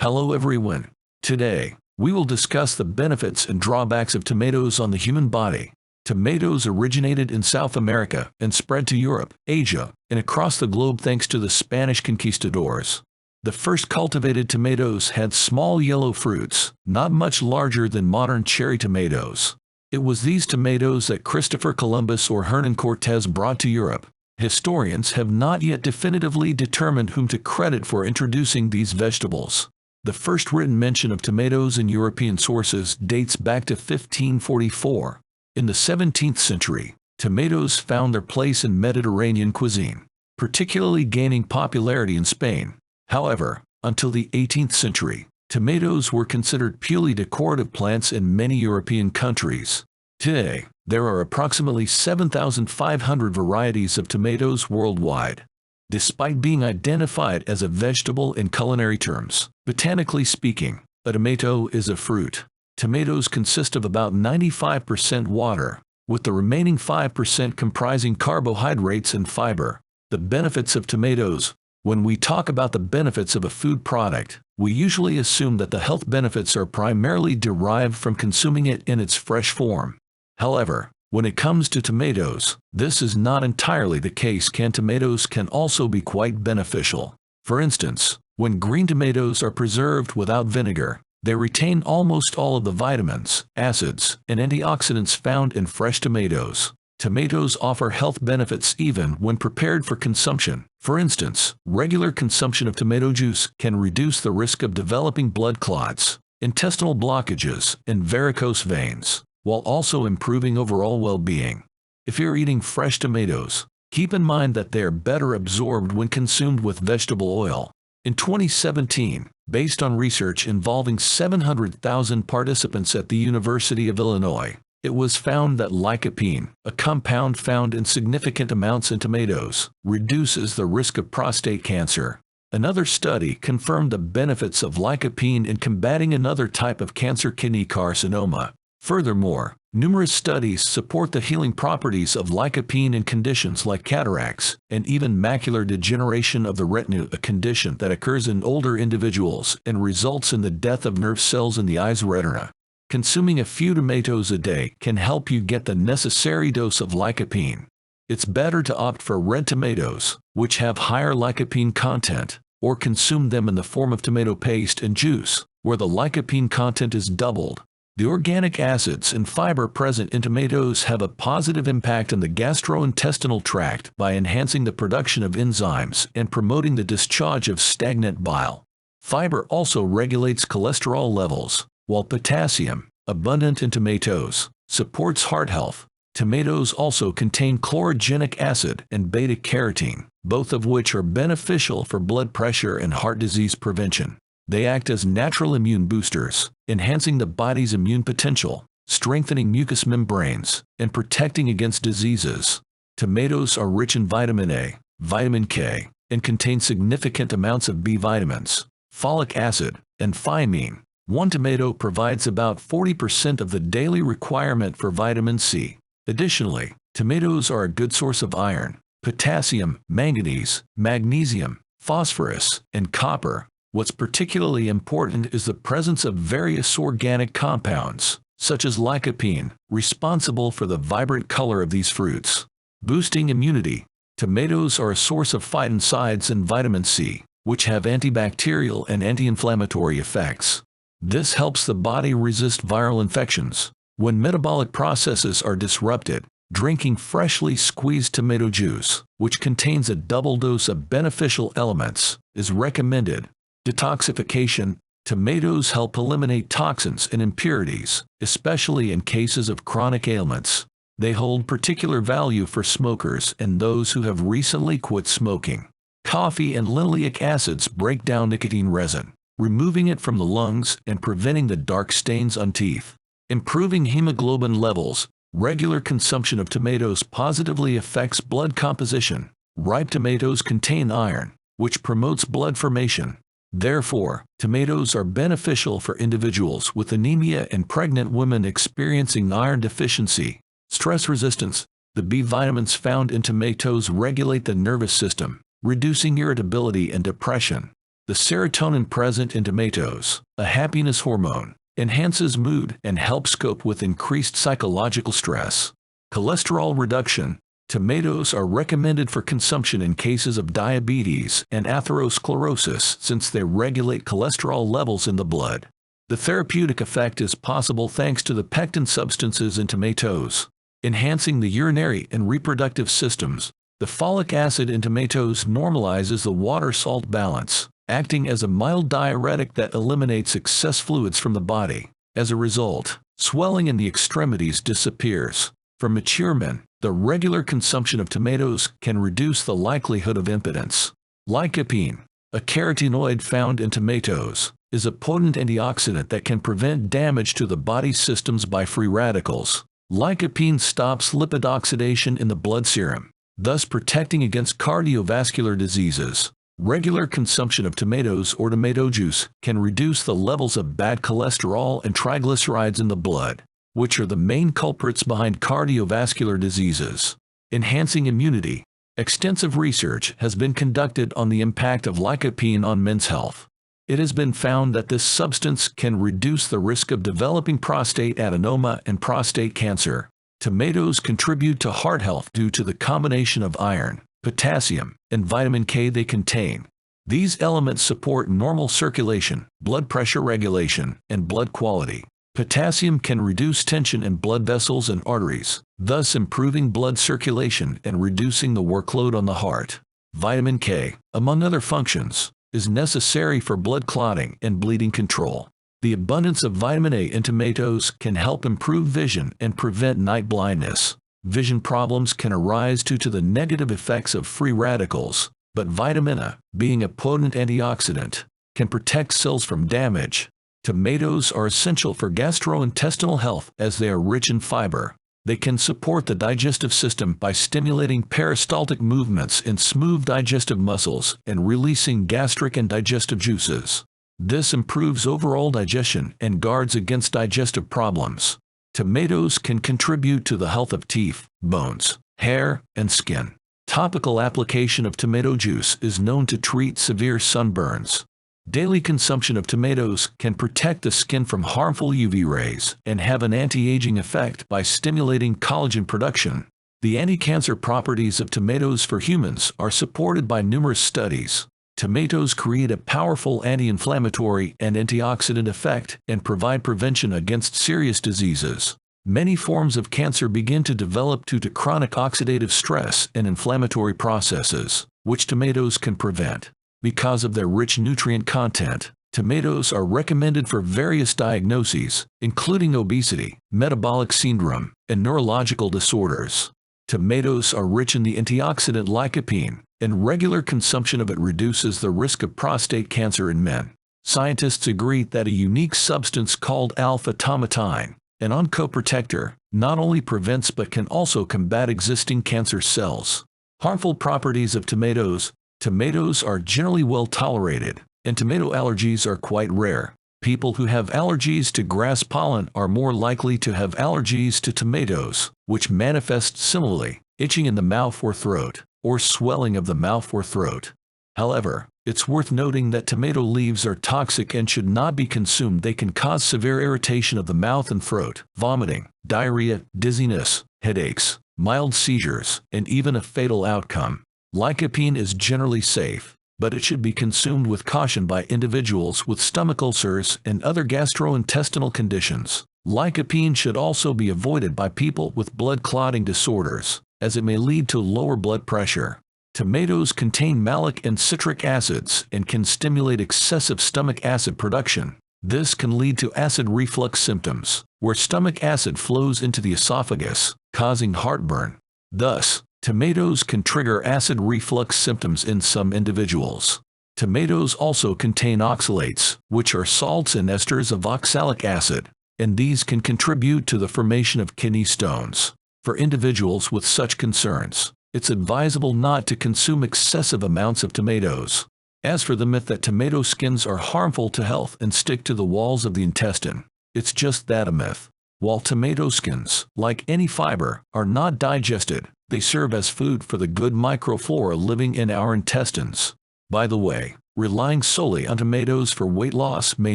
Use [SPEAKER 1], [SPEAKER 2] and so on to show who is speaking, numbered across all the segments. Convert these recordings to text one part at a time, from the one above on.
[SPEAKER 1] Hello everyone. Today, we will discuss the benefits and drawbacks of tomatoes on the human body. Tomatoes originated in South America and spread to Europe, Asia, and across the globe thanks to the Spanish conquistadors. The first cultivated tomatoes had small yellow fruits, not much larger than modern cherry tomatoes. It was these tomatoes that Christopher Columbus or Hernan Cortés brought to Europe. Historians have not yet definitively determined whom to credit for introducing these vegetables. The first written mention of tomatoes in European sources dates back to 1544. In the 17th century, tomatoes found their place in Mediterranean cuisine, particularly gaining popularity in Spain. However, until the 18th century, tomatoes were considered purely decorative plants in many European countries. Today, there are approximately 7,500 varieties of tomatoes worldwide. Despite being identified as a vegetable in culinary terms, botanically speaking, a tomato is a fruit. Tomatoes consist of about 95% water, with the remaining 5% comprising carbohydrates and fiber. The benefits of tomatoes. When we talk about the benefits of a food product, we usually assume that the health benefits are primarily derived from consuming it in its fresh form. However, when it comes to tomatoes, this is not entirely the case. Canned tomatoes can also be quite beneficial. For instance, when green tomatoes are preserved without vinegar, they retain almost all of the vitamins, acids, and antioxidants found in fresh tomatoes. Tomatoes offer health benefits even when prepared for consumption. For instance, regular consumption of tomato juice can reduce the risk of developing blood clots, intestinal blockages, and varicose veins, while also improving overall well-being. If you're eating fresh tomatoes, keep in mind that they are better absorbed when consumed with vegetable oil. In 2017, based on research involving 700,000 participants at the University of Illinois, it was found that lycopene, a compound found in significant amounts in tomatoes, reduces the risk of prostate cancer. Another study confirmed the benefits of lycopene in combating another type of cancer, kidney carcinoma. Furthermore, numerous studies support the healing properties of lycopene in conditions like cataracts and even macular degeneration of the retina, a condition that occurs in older individuals and results in the death of nerve cells in the eye's retina. Consuming a few tomatoes a day can help you get the necessary dose of lycopene. It's better to opt for red tomatoes, which have higher lycopene content, or consume them in the form of tomato paste and juice, where the lycopene content is doubled. The organic acids and fiber present in tomatoes have a positive impact on the gastrointestinal tract by enhancing the production of enzymes and promoting the discharge of stagnant bile. Fiber also regulates cholesterol levels, while potassium, abundant in tomatoes, supports heart health. Tomatoes also contain chlorogenic acid and beta-carotene, both of which are beneficial for blood pressure and heart disease prevention. They act as natural immune boosters, enhancing the body's immune potential, strengthening mucous membranes, and protecting against diseases. Tomatoes are rich in vitamin A, vitamin K, and contain significant amounts of B vitamins, folic acid, and thiamine. One tomato provides about 40% of the daily requirement for vitamin C. Additionally, tomatoes are a good source of iron, potassium, manganese, magnesium, phosphorus, and copper. What's particularly important is the presence of various organic compounds, such as lycopene, responsible for the vibrant color of these fruits. Boosting immunity. Tomatoes are a source of phytoncides and vitamin C, which have antibacterial and anti-inflammatory effects. This helps the body resist viral infections. When metabolic processes are disrupted, drinking freshly squeezed tomato juice, which contains a double dose of beneficial elements, is recommended. Detoxification. Tomatoes help eliminate toxins and impurities, especially in cases of chronic ailments. They hold particular value for smokers and those who have recently quit smoking. Coffee and linoleic acids break down nicotine resin, removing it from the lungs and preventing the dark stains on teeth. Improving hemoglobin levels. Regular consumption of tomatoes positively affects blood composition. Ripe tomatoes contain iron, which promotes blood formation. Therefore, tomatoes are beneficial for individuals with anemia and pregnant women experiencing iron deficiency. Stress resistance. The B vitamins found in tomatoes regulate the nervous system, reducing irritability and depression. The serotonin present in tomatoes, a happiness hormone, enhances mood and helps cope with increased psychological stress. Cholesterol reduction. Tomatoes are recommended for consumption in cases of diabetes and atherosclerosis since they regulate cholesterol levels in the blood. The therapeutic effect is possible thanks to the pectin substances in tomatoes, enhancing the urinary and reproductive systems. The folic acid in tomatoes normalizes the water-salt balance, acting as a mild diuretic that eliminates excess fluids from the body. As a result, swelling in the extremities disappears. For mature men, the regular consumption of tomatoes can reduce the likelihood of impotence. Lycopene, a carotenoid found in tomatoes, is a potent antioxidant that can prevent damage to the body's systems by free radicals. Lycopene stops lipid oxidation in the blood serum, thus protecting against cardiovascular diseases. Regular consumption of tomatoes or tomato juice can reduce the levels of bad cholesterol and triglycerides in the blood, which are the main culprits behind cardiovascular diseases. Enhancing immunity. Extensive research has been conducted on the impact of lycopene on men's health. It has been found that this substance can reduce the risk of developing prostate adenoma and prostate cancer. Tomatoes contribute to heart health due to the combination of iron, potassium, and vitamin K they contain. These elements support normal circulation, blood pressure regulation, and blood quality. Potassium can reduce tension in blood vessels and arteries, thus improving blood circulation and reducing the workload on the heart. Vitamin K, among other functions, is necessary for blood clotting and bleeding control. The abundance of vitamin A in tomatoes can help improve vision and prevent night blindness. Vision problems can arise due to the negative effects of free radicals, but vitamin A, being a potent antioxidant, can protect cells from damage. Tomatoes are essential for gastrointestinal health as they are rich in fiber. They can support the digestive system by stimulating peristaltic movements in smooth digestive muscles and releasing gastric and digestive juices. This improves overall digestion and guards against digestive problems. Tomatoes can contribute to the health of teeth, bones, hair, and skin. Topical application of tomato juice is known to treat severe sunburns. Daily consumption of tomatoes can protect the skin from harmful UV rays and have an anti-aging effect by stimulating collagen production. The anti-cancer properties of tomatoes for humans are supported by numerous studies. Tomatoes create a powerful anti-inflammatory and antioxidant effect and provide prevention against serious diseases. Many forms of cancer begin to develop due to chronic oxidative stress and inflammatory processes, which tomatoes can prevent. Because of their rich nutrient content, tomatoes are recommended for various diagnoses, including obesity, metabolic syndrome, and neurological disorders. Tomatoes are rich in the antioxidant lycopene, and regular consumption of it reduces the risk of prostate cancer in men. Scientists agree that a unique substance called alpha-tomatine, an oncoprotector, not only prevents but can also combat existing cancer cells. Harmful properties of tomatoes. Tomatoes are generally well tolerated, and tomato allergies are quite rare. People who have allergies to grass pollen are more likely to have allergies to tomatoes, which manifest similarly, itching in the mouth or throat, or swelling of the mouth or throat. However, it's worth noting that tomato leaves are toxic and should not be consumed. They can cause severe irritation of the mouth and throat, vomiting, diarrhea, dizziness, headaches, mild seizures, and even a fatal outcome. Lycopene is generally safe, but it should be consumed with caution by individuals with stomach ulcers and other gastrointestinal conditions. Lycopene should also be avoided by people with blood clotting disorders, as it may lead to lower blood pressure. Tomatoes contain malic and citric acids and can stimulate excessive stomach acid production. This can lead to acid reflux symptoms, where stomach acid flows into the esophagus, causing heartburn. Thus, tomatoes can trigger acid reflux symptoms in some individuals. Tomatoes also contain oxalates, which are salts and esters of oxalic acid, and these can contribute to the formation of kidney stones. For individuals with such concerns, it's advisable not to consume excessive amounts of tomatoes. As for the myth that tomato skins are harmful to health and stick to the walls of the intestine, it's just that, a myth. While tomato skins, like any fiber, are not digested, they serve as food for the good microflora living in our intestines. By the way, Relying solely on tomatoes for weight loss may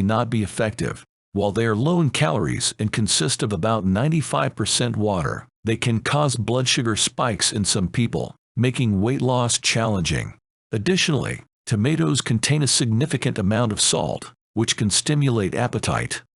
[SPEAKER 1] not be effective. While they are low in calories and consist of about 95% water, they can cause blood sugar spikes in some people, making weight loss challenging. Additionally, tomatoes contain a significant amount of salt, which can stimulate appetite.